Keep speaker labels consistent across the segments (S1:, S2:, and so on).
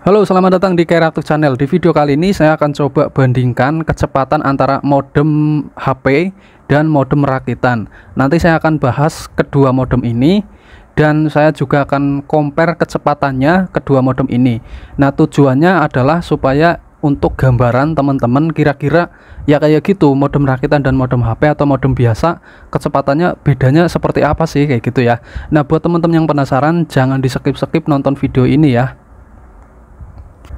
S1: Halo, selamat datang di Keratuk Channel. Di video kali ini saya akan coba bandingkan kecepatan antara modem HP dan modem rakitan. Nanti saya akan bahas kedua modem ini dan saya juga akan compare kecepatannya kedua modem ini. Nah, tujuannya adalah supaya untuk gambaran teman-teman kira-kira ya kayak gitu, modem rakitan dan modem HP atau modem biasa kecepatannya bedanya seperti apa sih, kayak gitu ya. Nah, buat teman-teman yang penasaran jangan di skip-skip nonton video ini ya.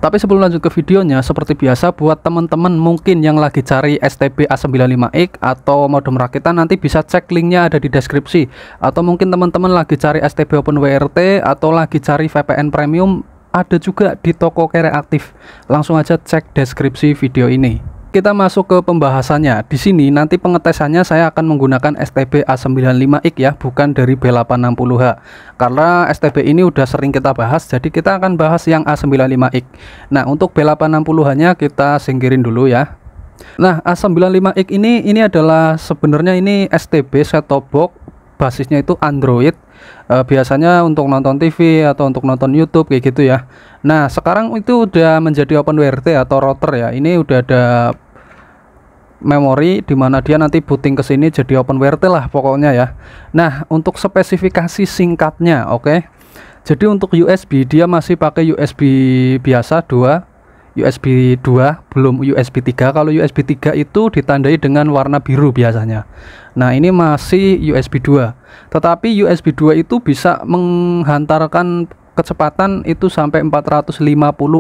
S1: Tapi sebelum lanjut ke videonya, seperti biasa buat teman-teman mungkin yang lagi cari STB A95X atau modem rakitan, nanti bisa cek linknya ada di deskripsi. Atau mungkin teman-teman lagi cari STB OpenWRT atau lagi cari VPN Premium, ada juga di toko Kereaktif. Langsung aja cek deskripsi video ini. Kita masuk ke pembahasannya. Di sini nanti pengetesannya saya akan menggunakan STB A95X ya, bukan dari B860H. Karena STB ini udah sering kita bahas, jadi kita akan bahas yang A95X. Nah, untuk B860H-nya kita singkirin dulu ya. Nah, A95X ini adalah sebenarnya ini STB set-top box, basisnya itu Android. Biasanya untuk nonton TV atau untuk nonton YouTube kayak gitu ya. Nah, sekarang itu udah menjadi OpenWRT atau router ya. Ini udah ada memori dimana dia nanti booting ke sini jadi OpenWRT lah pokoknya ya. Nah, untuk spesifikasi singkatnya, oke. Jadi untuk USB dia masih pakai USB biasa 2, USB 2, belum USB 3. Kalau USB 3 itu ditandai dengan warna biru biasanya. Nah, ini masih USB 2. Tetapi USB 2 itu bisa menghantarkan kecepatan itu sampai 450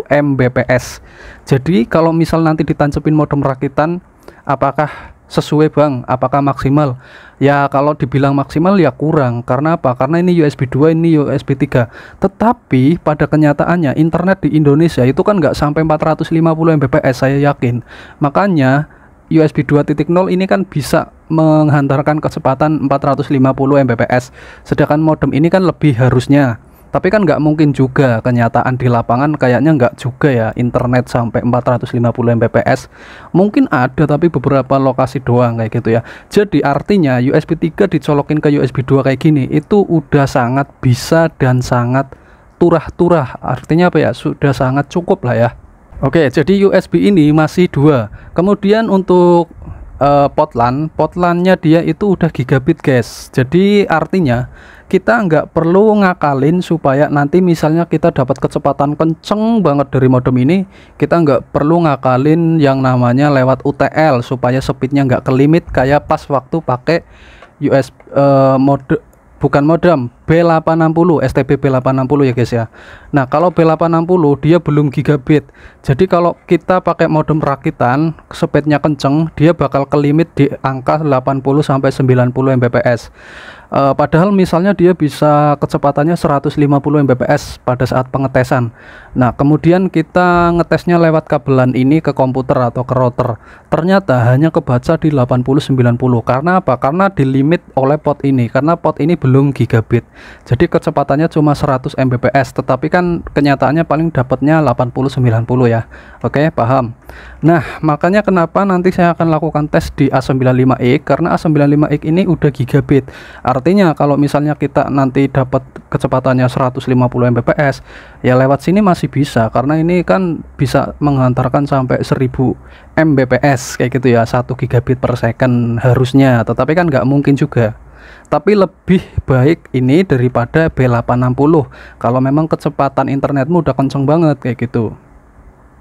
S1: Mbps. Jadi kalau misal nanti ditancepin modem rakitan, apakah sesuai bang? Apakah maksimal? Ya kalau dibilang maksimal ya kurang. Karena apa? Karena ini USB 2, ini USB 3. Tetapi pada kenyataannya internet di Indonesia itu kan nggak sampai 450 Mbps, saya yakin. Makanya USB 2.0 ini kan bisa menghantarkan kecepatan 450 Mbps. Sedangkan modem ini kan lebih harusnya. Tapi kan nggak mungkin juga, kenyataan di lapangan kayaknya nggak juga ya internet sampai 450 Mbps. Mungkin ada tapi beberapa lokasi doang kayak gitu ya. Jadi artinya USB 3 dicolokin ke USB 2 kayak gini itu udah sangat bisa dan sangat turah-turah. Artinya apa ya? Sudah sangat cukup lah ya. Oke, jadi USB ini masih 2. Kemudian untuk port LAN-nya dia itu udah gigabit guys. Jadi artinya kita nggak perlu ngakalin supaya nanti misalnya kita dapat kecepatan kenceng banget dari modem ini, kita nggak perlu ngakalin yang namanya lewat UTL supaya speednya nggak ke limit kayak pas waktu pakai bukan modem B860, STB B860 ya guys ya. Nah, kalau B860 dia belum gigabit. Jadi kalau kita pakai modem rakitan, speednya kenceng, dia bakal ke limit di angka 80 sampai 90 Mbps. Padahal misalnya dia bisa kecepatannya 150 Mbps pada saat pengetesan. Nah, kemudian kita ngetesnya lewat kabelan ini ke komputer atau ke router. Ternyata hanya kebaca di 80-90. Karena apa? Karena di limit oleh port ini. Karena port ini belum gigabit. Jadi kecepatannya cuma 100 Mbps, tetapi kan kenyataannya paling dapatnya 80-90 ya. Oke, paham. Nah, makanya kenapa nanti saya akan lakukan tes di A95X, karena A95X ini udah gigabit. Artinya kalau misalnya kita nanti dapat kecepatannya 150 Mbps, ya lewat sini masih bisa, karena ini kan bisa menghantarkan sampai 1000 Mbps kayak gitu ya, 1 gigabit per second harusnya, tetapi kan nggak mungkin juga. Tapi lebih baik ini daripada B860 kalau memang kecepatan internetmu udah kenceng banget kayak gitu.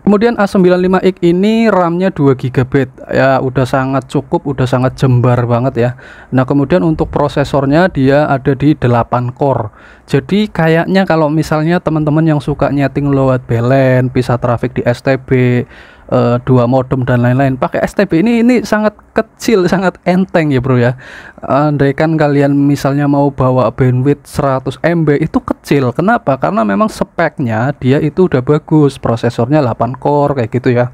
S1: Kemudian A95X ini RAM-nya 2 GB ya, udah sangat cukup, udah sangat jembar banget ya. Nah, kemudian untuk prosesornya dia ada di 8 core. Jadi kayaknya kalau misalnya teman-teman yang suka nyeting lewat VLAN, bisa traffic di STB, 2 modem dan lain-lain, pakai STB ini sangat kecil, sangat enteng ya bro ya. Andaikan kalian misalnya mau bawa bandwidth 100 MB itu kecil. Kenapa? Karena memang speknya dia itu udah bagus, prosesornya 8 core kayak gitu ya.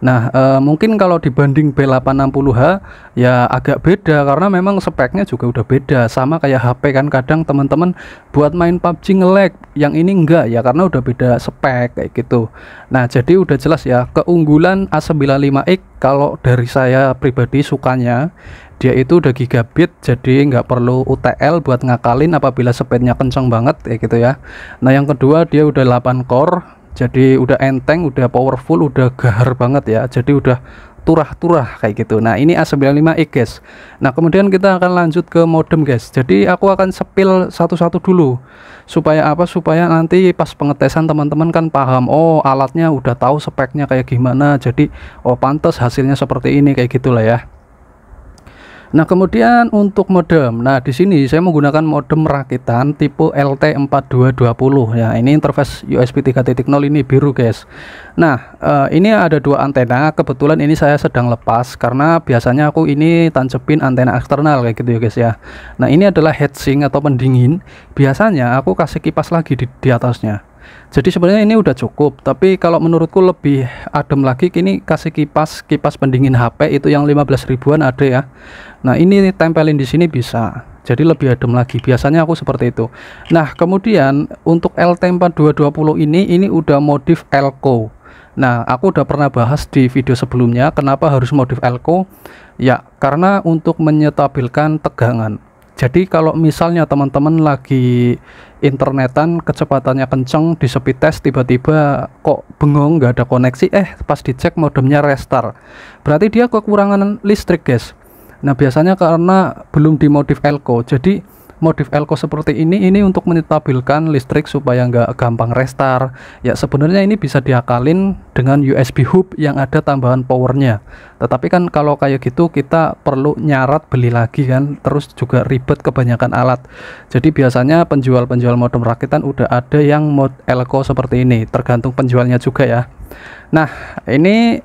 S1: Nah, mungkin kalau dibanding B860H ya agak beda karena memang speknya juga udah beda. Sama kayak HP kan, kadang teman-teman buat main PUBG nge-lag, yang ini enggak ya karena udah beda spek kayak gitu. Nah, jadi udah jelas ya keunggulan A95X kalau dari saya pribadi sukanya dia itu udah gigabit, jadi nggak perlu UTL buat ngakalin apabila speednya kenceng banget kayak gitu ya. Nah, yang kedua dia udah 8 core. Jadi udah enteng, udah powerful, udah gahar banget ya. Jadi udah turah-turah kayak gitu. Nah, ini A95i guys. Nah, kemudian kita akan lanjut ke modem guys. Jadi aku akan sepil satu-satu dulu. Supaya apa? Supaya nanti pas pengetesan teman-teman kan paham, oh alatnya udah tahu speknya kayak gimana. Jadi oh pantas hasilnya seperti ini kayak gitulah ya. Nah, kemudian untuk modem. Nah, di sini saya menggunakan modem rakitan tipe LT4220 ya. Ini interface USB 3.0 ini biru, guys. Nah, ini ada dua antena. Kebetulan ini saya sedang lepas karena biasanya aku ini tancepin antena eksternal kayak gitu ya, guys ya. Nah, ini adalah heatsink atau pendingin. Biasanya aku kasih kipas lagi di atasnya. Jadi sebenarnya ini udah cukup, tapi kalau menurutku lebih adem lagi kini kasih kipas pendingin HP itu yang 15 ribuan ada ya. Nah, ini tempelin di sini bisa. Jadi lebih adem lagi. Biasanya aku seperti itu. Nah, kemudian untuk LT4220 ini udah modif elko. Nah, aku udah pernah bahas di video sebelumnya kenapa harus modif elko. Ya, karena untuk menyetabilkan tegangan. Jadi kalau misalnya teman-teman lagi internetan kecepatannya kenceng di speed test tiba-tiba kok bengong nggak ada koneksi, pas dicek modemnya restart, berarti dia kekurangan listrik guys. Nah, biasanya karena belum dimodif elko. Jadi modif elko seperti ini untuk menstabilkan listrik supaya nggak gampang restart ya. Sebenarnya ini bisa diakalin dengan USB hub yang ada tambahan powernya, tetapi kan kalau kayak gitu kita perlu nyarat beli lagi kan, terus juga ribet kebanyakan alat. Jadi biasanya penjual-penjual modem rakitan udah ada yang mod elko seperti ini, tergantung penjualnya juga ya. Nah, ini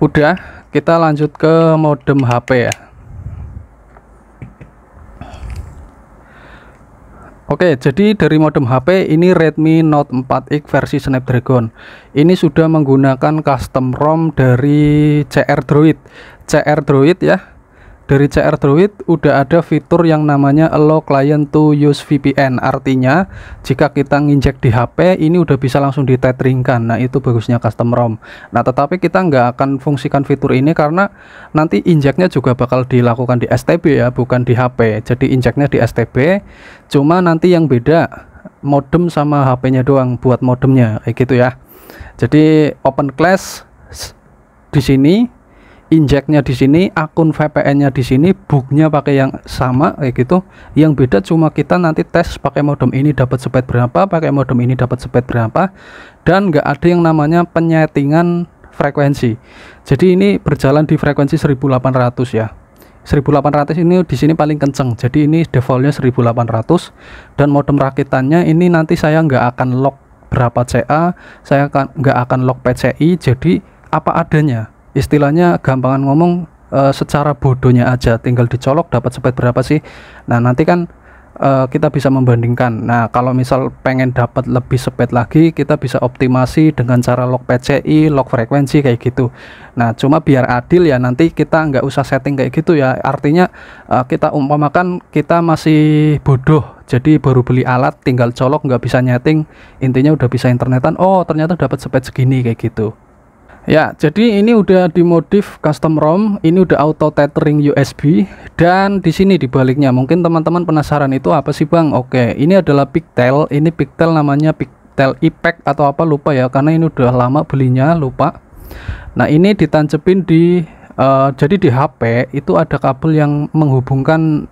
S1: udah, kita lanjut ke modem HP ya. Oke, jadi dari modem HP ini Redmi Note 4X versi Snapdragon. Ini sudah menggunakan custom ROM dari CR Droid. CR Droid ya. Dari CR Droid udah ada fitur yang namanya Allow Client to Use VPN. Artinya jika kita nginjek di HP ini udah bisa langsung ditetheringkan. Nah, itu bagusnya custom ROM. Nah, tetapi kita nggak akan fungsikan fitur ini karena nanti injeknya juga bakal dilakukan di STB ya, bukan di HP. Jadi injeknya di STB, cuma nanti yang beda modem sama HP-nya doang buat modemnya kayak gitu ya. Jadi open class di sini, injeknya di sini, akun VPN-nya di sini, booknya pakai yang sama kayak gitu. Yang beda cuma kita nanti tes pakai modem ini dapat speed berapa, pakai modem ini dapat speed berapa, dan nggak ada yang namanya penyetingan frekuensi. Jadi ini berjalan di frekuensi 1800 ya. 1800 ini di sini paling kenceng. Jadi ini defaultnya 1800, dan modem rakitannya ini nanti saya nggak akan lock berapa CA, saya nggak akan lock PCI. Jadi apa adanya. Istilahnya gampangan ngomong secara bodohnya aja, tinggal dicolok dapat speed berapa sih. Nah, nanti kan kita bisa membandingkan. Nah, kalau misal pengen dapat lebih speed lagi, kita bisa optimasi dengan cara lock PCI, lock frekuensi kayak gitu. Nah, cuma biar adil ya, nanti kita nggak usah setting kayak gitu ya. Artinya kita umpamakan kita masih bodoh, jadi baru beli alat tinggal colok, nggak bisa nyeting, intinya udah bisa internetan, oh ternyata dapat speed segini kayak gitu. Ya, jadi ini udah dimodif custom ROM, ini udah auto tethering USB, dan di sini dibaliknya. Mungkin teman-teman penasaran itu apa sih Bang? Oke, ini adalah Pictel. Ini Pictel namanya Pictel iPack atau apa lupa ya, karena ini udah lama belinya, lupa. Nah, ini ditancepin di jadi di HP itu ada kabel yang menghubungkan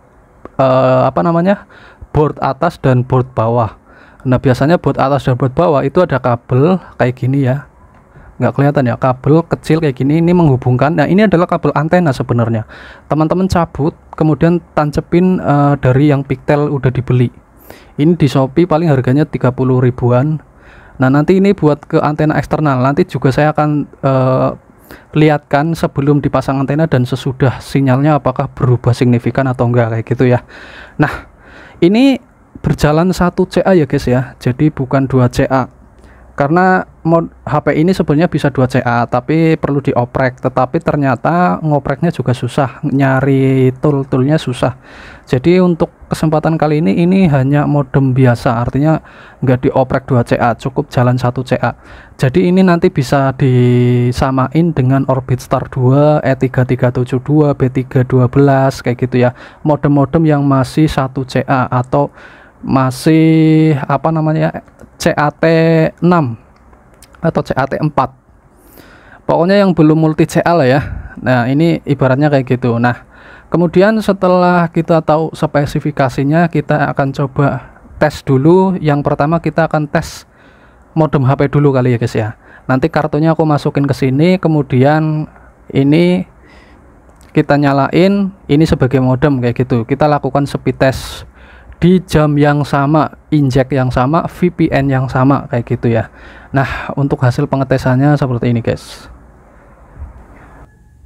S1: apa namanya? Board atas dan board bawah. Nah, biasanya board atas dan board bawah itu ada kabel kayak gini ya. Nggak kelihatan ya, kabel kecil kayak gini, ini menghubungkan. Nah, ini adalah kabel antena sebenarnya. Teman-teman cabut kemudian tancepin dari yang Pictel udah dibeli. Ini di Shopee paling harganya 30 ribuan. Nah, nanti ini buat ke antena eksternal. Nanti juga saya akan lihatkan sebelum dipasang antena dan sesudah sinyalnya apakah berubah signifikan atau enggak kayak gitu ya. Nah, ini berjalan 1 CA ya guys ya. Jadi bukan 2 CA. Karena HP ini sebenarnya bisa 2 CA tapi perlu dioprek, tetapi ternyata ngopreknya juga susah, nyari tool-toolnya susah. Jadi untuk kesempatan kali ini hanya modem biasa, artinya nggak dioprek 2 CA, cukup jalan 1 CA. Jadi ini nanti bisa disamain dengan Orbit Star 2, E3372, B312 kayak gitu ya, modem-modem yang masih 1 CA atau masih apa namanya CAT6 atau CAT4, pokoknya yang belum multi CA lah ya. Nah ini ibaratnya kayak gitu. Nah kemudian setelah kita tahu spesifikasinya, kita akan coba tes dulu. Yang pertama kita akan tes modem HP dulu kali ya guys ya. Nanti kartunya aku masukin ke sini, kemudian ini kita nyalain ini sebagai modem kayak gitu. Kita lakukan speed test di jam yang sama, injek yang sama, VPN yang sama kayak gitu ya. Nah untuk hasil pengetesannya seperti ini guys.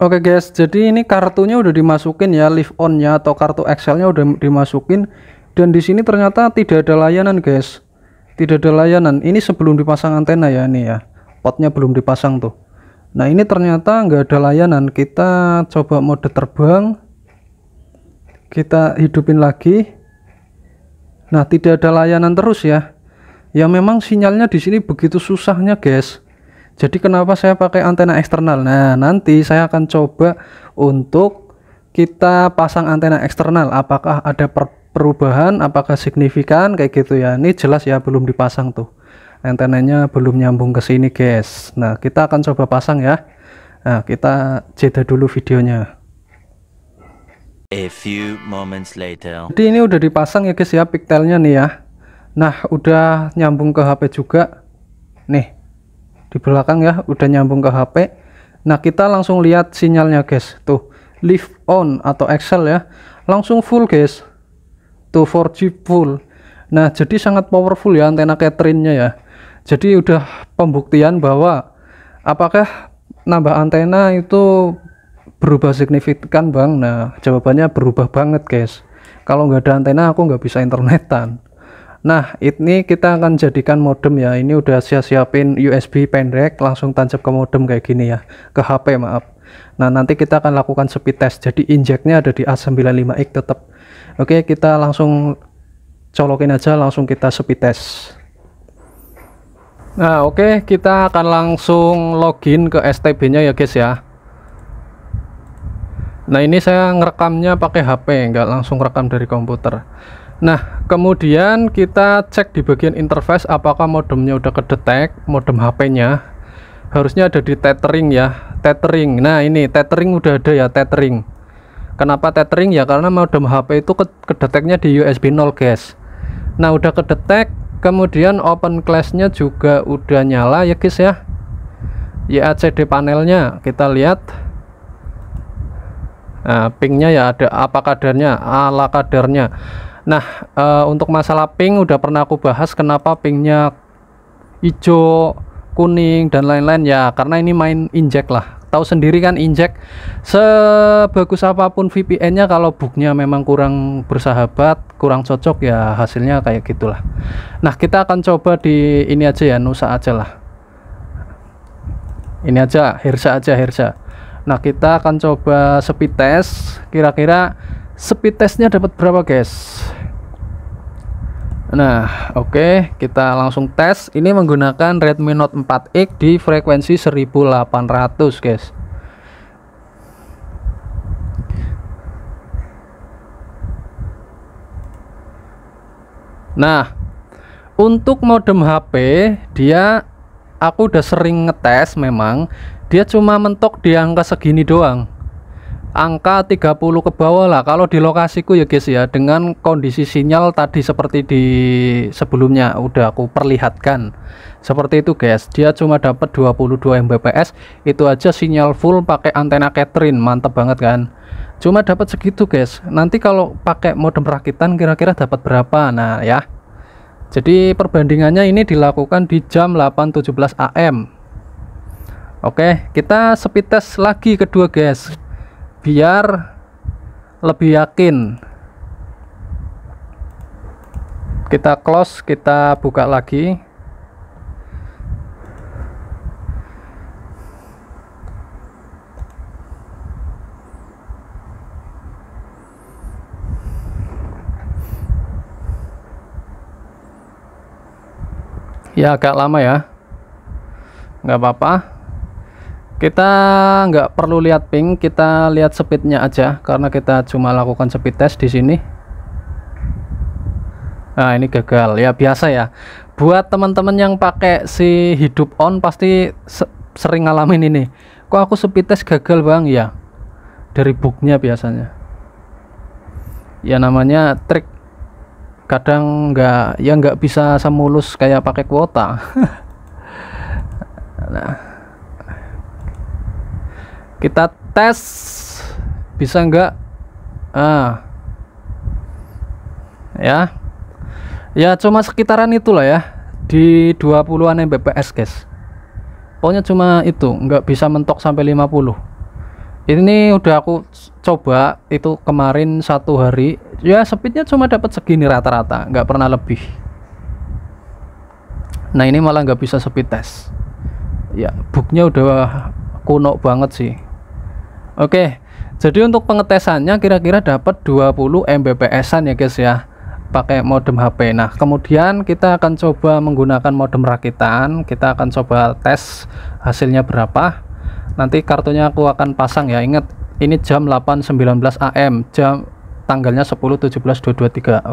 S1: Oke guys, jadi ini kartunya udah dimasukin ya, live on nya atau kartu Excel-nya udah dimasukin, dan di sini ternyata tidak ada layanan guys, tidak ada layanan. Ini sebelum dipasang antena ya, ini ya, potnya belum dipasang tuh. Nah ini ternyata nggak ada layanan. Kita coba mode terbang, kita hidupin lagi. Nah tidak ada layanan terus ya. Ya memang sinyalnya di sini begitu susahnya guys. Jadi kenapa saya pakai antena eksternal? Nah nanti saya akan coba untuk kita pasang antena eksternal, apakah ada perubahan, apakah signifikan kayak gitu ya. Ini jelas ya belum dipasang tuh, antenanya belum nyambung ke sini guys. Nah kita akan coba pasang ya. Nah kita jeda dulu videonya.
S2: A few moments later.
S1: Jadi ini udah dipasang ya guys ya, pigtailnya nih ya. Nah udah nyambung ke HP juga nih, di belakang ya udah nyambung ke HP. Nah kita langsung lihat sinyalnya guys, tuh live on atau Excel ya, langsung full guys, tuh 4G full. Nah jadi sangat powerful ya antena Catherine-nya ya. Jadi udah pembuktian bahwa apakah nambah antena itu berubah signifikan bang. Nah jawabannya berubah banget guys. Kalau nggak ada antena aku nggak bisa internetan. Nah ini kita akan jadikan modem ya. Ini udah siapin USB pendek, langsung tancap ke modem kayak gini ya, ke HP maaf. Nah nanti kita akan lakukan speed test. Jadi injeknya ada di A95X tetap. Oke kita langsung colokin aja, langsung kita speed test. Nah oke, kita akan langsung login ke STB nya ya guys ya. Nah ini saya ngerekamnya pakai HP, nggak langsung rekam dari komputer. Nah kemudian kita cek di bagian interface apakah modemnya udah kedetek, modem HP-nya harusnya ada di tethering ya, tethering. Nah ini tethering udah ada ya, tethering. Kenapa tethering ya, karena modem HP itu kedeteknya di USB 0 guys. Nah udah kedetek, kemudian open class-nya juga udah nyala ya guys ya. YACD panelnya kita lihat. Nah pingnya ya ada apa kadarnya, ala kadarnya. Nah untuk masalah ping udah pernah aku bahas, kenapa pingnya hijau, kuning dan lain-lain ya, karena ini main injek lah. Tahu sendiri kan injek sebagus apapun VPN-nya, kalau booknya memang kurang bersahabat, kurang cocok ya hasilnya kayak gitulah. Nah kita akan coba di ini aja ya, Nusa aja lah, ini aja, Hersa aja, Hersa. Nah kita akan coba speed test, kira-kira speed testnya dapat berapa guys. Nah oke, kita langsung tes. Ini menggunakan Redmi Note 4X di frekuensi 1800 guys. Nah untuk modem HP dia, aku udah sering ngetes, memang dia cuma mentok di angka segini doang, angka 30 ke bawah lah kalau di lokasiku ya guys ya, dengan kondisi sinyal tadi seperti di sebelumnya udah aku perlihatkan seperti itu guys. Dia cuma dapat 22 Mbps, itu aja sinyal full pakai antena Catherine, mantep banget kan, cuma dapat segitu guys. Nanti kalau pakai modem rakitan kira-kira dapat berapa. Nah ya, jadi perbandingannya ini dilakukan di jam 8.17 AM. Oke, kita speed test lagi kedua guys, biar lebih yakin. Kita close, kita buka lagi. Ya agak lama ya, nggak apa-apa. Kita nggak perlu lihat ping, kita lihat speednya aja karena kita cuma lakukan speed test di sini. Nah ini gagal ya, biasa ya, buat teman-teman yang pakai si hidup on pasti sering ngalamin ini. Kok aku speed test gagal bang? Ya dari bugnya biasanya. Ya namanya trik, kadang nggak bisa semulus kayak pakai kuota. Nah, kita tes bisa nggak? Ya cuma sekitaran itulah ya, di 20-an Mbps guys. Pokoknya cuma itu, nggak bisa mentok sampai 50. Ini udah aku coba itu kemarin 1 hari, ya speednya cuma dapat segini rata-rata, nggak pernah lebih. Nah ini malah nggak bisa speed test. Ya bugnya udah kuno banget sih. Oke, jadi untuk pengetesannya kira-kira dapat 20 Mbps-an ya guys ya, pakai modem HP. Nah kemudian kita akan coba menggunakan modem rakitan, kita akan coba tes hasilnya berapa. Nanti kartunya aku akan pasang ya, ingat ini jam 8.19 AM, jam tanggalnya 10/17/2023.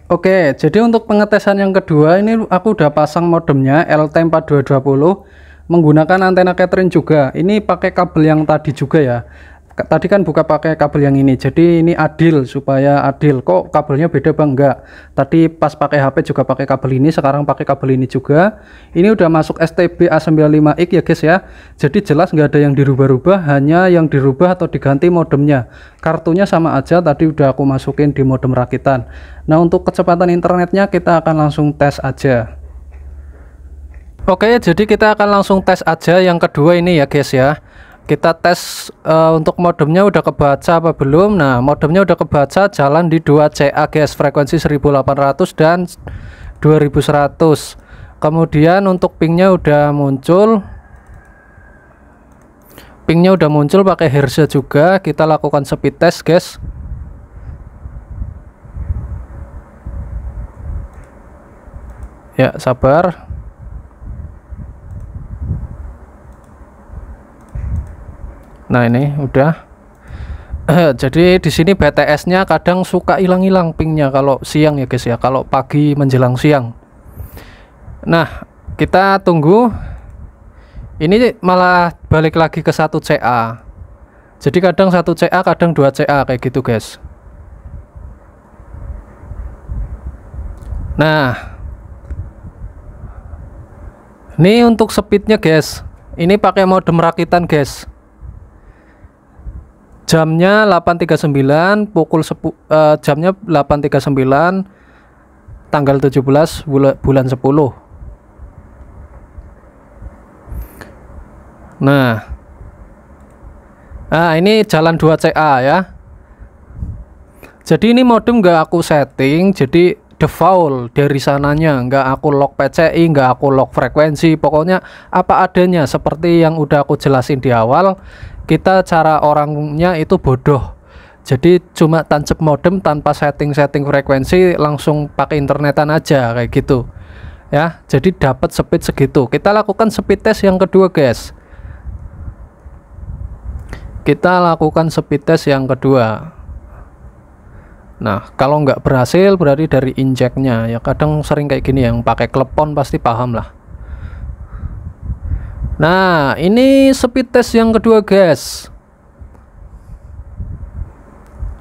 S1: Oke, jadi untuk pengetesan yang kedua ini aku udah pasang modemnya LT4220 menggunakan antena Catherine juga. Ini pakai kabel yang tadi juga ya. Tadi kan buka pakai kabel yang ini, jadi ini adil, supaya adil. Kok kabelnya beda bang? Enggak, tadi pas pakai HP juga pakai kabel ini, sekarang pakai kabel ini juga. Ini udah masuk STB A95X ya guys ya, jadi jelas nggak ada yang dirubah-rubah, hanya yang dirubah atau diganti modemnya. Kartunya sama aja, tadi udah aku masukin di modem rakitan. Nah untuk kecepatan internetnya kita akan langsung tes aja. Oke, jadi kita akan langsung tes aja yang kedua ini ya guys ya. Kita tes untuk modemnya udah kebaca apa belum. Nah modemnya udah kebaca, jalan di 2CA guys, frekuensi 1800 dan 2100. Kemudian untuk pingnya udah muncul, pakai hertz juga. Kita lakukan speed test guys. Ya sabar. Nah ini udah. Jadi di sini BTS-nya kadang suka hilang-hilang pingnya kalau siang ya guys ya, kalau pagi menjelang siang. Nah kita tunggu. Ini malah balik lagi ke 1CA. Jadi kadang 1CA, kadang 2CA kayak gitu guys. Nah ini untuk speednya guys, ini pakai modem rakitan guys. Jamnya 8.39, jamnya 8.39 tanggal 17 bulan 10. Nah ini jalan 2CA ya. Jadi ini modem nggak aku setting, jadi default dari sananya, nggak aku lock PCI, nggak aku lock frekuensi, pokoknya apa adanya seperti yang udah aku jelasin di awal. Kita cara orangnya itu bodoh, jadi cuma tancap modem tanpa setting frekuensi, langsung pakai internetan aja kayak gitu ya. Jadi dapat speed segitu. Kita lakukan speed test yang kedua guys. Nah kalau nggak berhasil berarti dari injeknya ya, kadang sering kayak gini, yang pakai klepon pasti paham lah. Nah ini speed test yang kedua guys,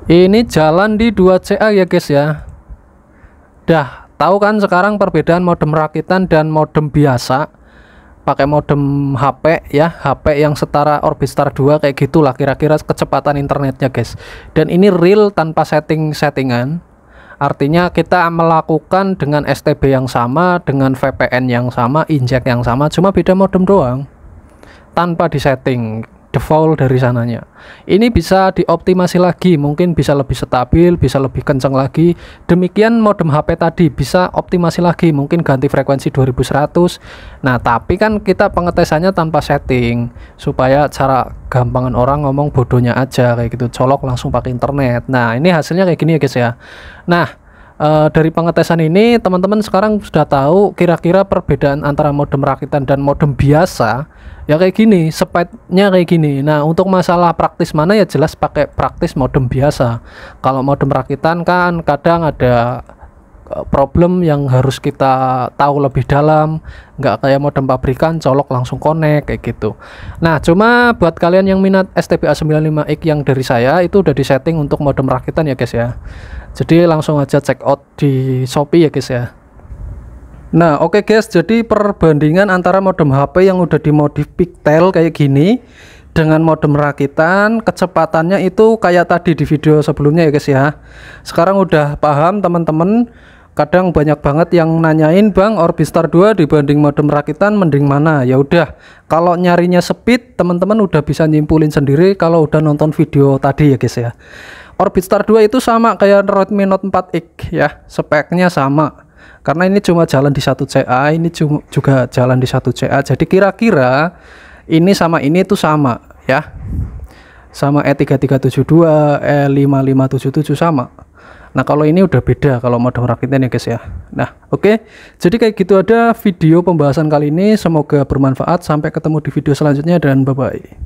S1: ini jalan di 2CA ya guys ya. Dah tahu kan sekarang perbedaan modem rakitan dan modem biasa. Pakai modem HP ya, HP yang setara Orbistar 2 kayak gitulah kira-kira kecepatan internetnya guys. Dan ini real tanpa settingan. Artinya kita melakukan dengan STB yang sama, dengan VPN yang sama, injek yang sama, cuma beda modem doang, tanpa disetting, default dari sananya. Ini bisa dioptimasi lagi, mungkin bisa lebih stabil, bisa lebih kencang lagi. Demikian modem HP tadi bisa optimasi lagi, mungkin ganti frekuensi 2100. Nah tapi kan kita pengetesannya tanpa setting, supaya cara gampangan orang ngomong bodohnya aja kayak gitu, colok langsung pakai internet. Nah ini hasilnya kayak gini ya guys ya. Nah dari pengetesan ini teman-teman sekarang sudah tahu kira-kira perbedaan antara modem rakitan dan modem biasa ya, kayak gini, speednya kayak gini. Nah untuk masalah praktis mana ya jelas pakai praktis modem biasa. Kalau modem rakitan kan kadang ada problem yang harus kita tahu lebih dalam, nggak kayak modem pabrikan colok langsung connect kayak gitu. Nah, cuma buat kalian yang minat STPA95X yang dari saya itu udah disetting untuk modem rakitan ya guys ya. Jadi langsung aja check out di Shopee ya guys ya. Nah, oke guys, jadi perbandingan antara modem HP yang udah dimodif Pictel kayak gini dengan modem rakitan, kecepatannya itu kayak tadi di video sebelumnya ya guys ya. Sekarang udah paham teman-teman. Kadang banyak banget yang nanyain, Bang, Orbistar 2 dibanding modem rakitan mending mana? Ya udah, kalau nyarinya speed teman-teman udah bisa nyimpulin sendiri kalau udah nonton video tadi ya guys ya. Orbistar 2 itu sama kayak Redmi Note 4X ya, speknya sama. Karena ini cuma jalan di 1CA, ini juga jalan di 1CA. Jadi kira-kira ini sama ini itu sama ya, sama E3372, E5577 sama. Nah kalau ini udah beda kalau modem rakitan ya guys ya. Nah oke, jadi kayak gitu ada video pembahasan kali ini, semoga bermanfaat. Sampai ketemu di video selanjutnya dan bye bye.